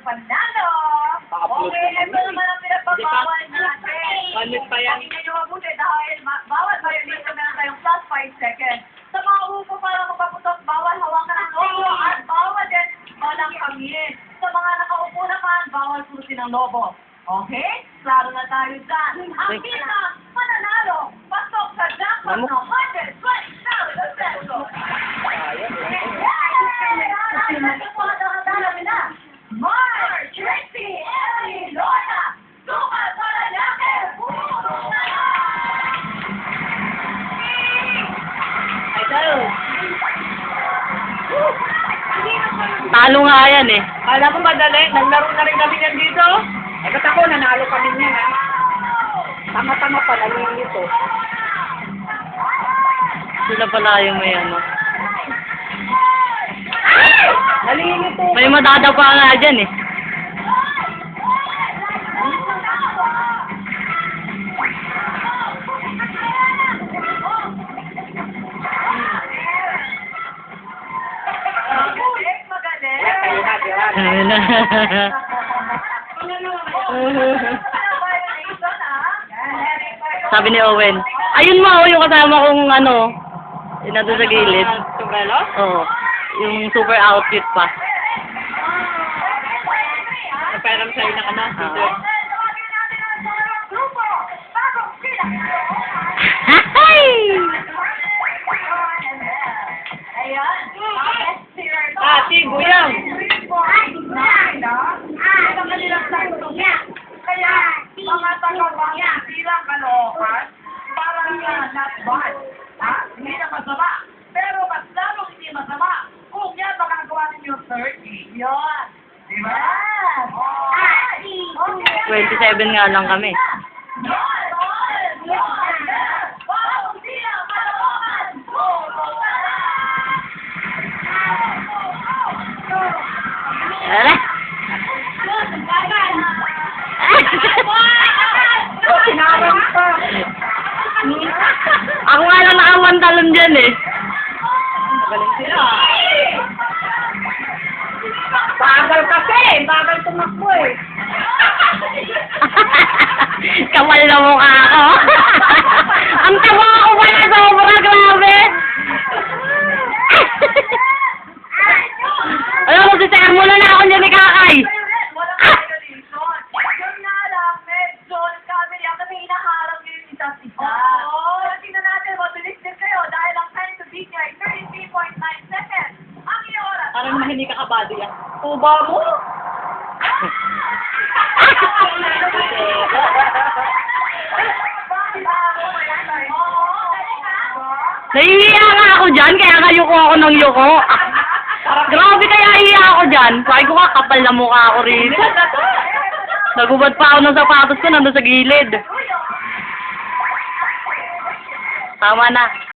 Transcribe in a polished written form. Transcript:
panalo. Okay, ito naman ang pinagbabawal natin. Palit pa yan. Pakinggan nyo mabuti dahil bawal violation meron tayong plus 5 seconds. Sa mga upo para mapaputok, bawal hawakan ng lobo at bawal din walang kamyin. Sa mga nakaupo naman, bawal purutin ng lobo. Okay? Klaro na tayo dyan. Ang mananalo, pasok sa jackpot ng 120,000 pesos. Mark, Tracy, Ellie, Lorna, Sukat, Malalaki, puro na! Talo nga yan eh. Alam mo madali, naglaro na rin kami yan dito. Eh, ba't ako, nanalo kami niyan, ha? Tama-tama pa, nalilito. Sila pala yung may ano. Nalilito. May madadapa nga dyan eh. Magaling. Ayun na. Sabi ni Owen. Ayun mo, yung kasama kong ano. Yung nandun sa gilid. Sombrero? Oo. Yung super outfit pa. Parang sa'yo na ka na. Dito. Hay! Ah, si Guyang. Kaya, mga tagawang bilang kalokohan, parang not bad. Ha? Hindi na masama. Pero mas lalong hindi masama kung yan makagawa ninyo 30. Yun. Diba? Okay. 27 nga lang kami. Ala? Sinawang pa. Ako nga lang nakamantalon dyan eh. Magaling sila. Bagal kasi. Bagal tumakbo eh. Kapal na mukha ako. Ang taba ako pala sobra, grabe. Alam mo, sisayang mo na ako dyan ni Kakay. Walang violation. Yun nga lang, medyo nagkamali kami hinaharap niyo yung isa't isa. Oo. Tingnan natin, mabilis din kayo dahil ang time to beat niya ay 33.9 seconds. Ang iyong oras. Parang hindi ka kabado yan. Tuba mo. Nahihiya nga ako dyan, kaya kayuko ako ng yuko. Grabe kaya hiya ako dyan. Sabi ko ka, kapal na mukha ako rito. Nagubad pa ako ng sapatos ko, nandun sa gilid. Tama na.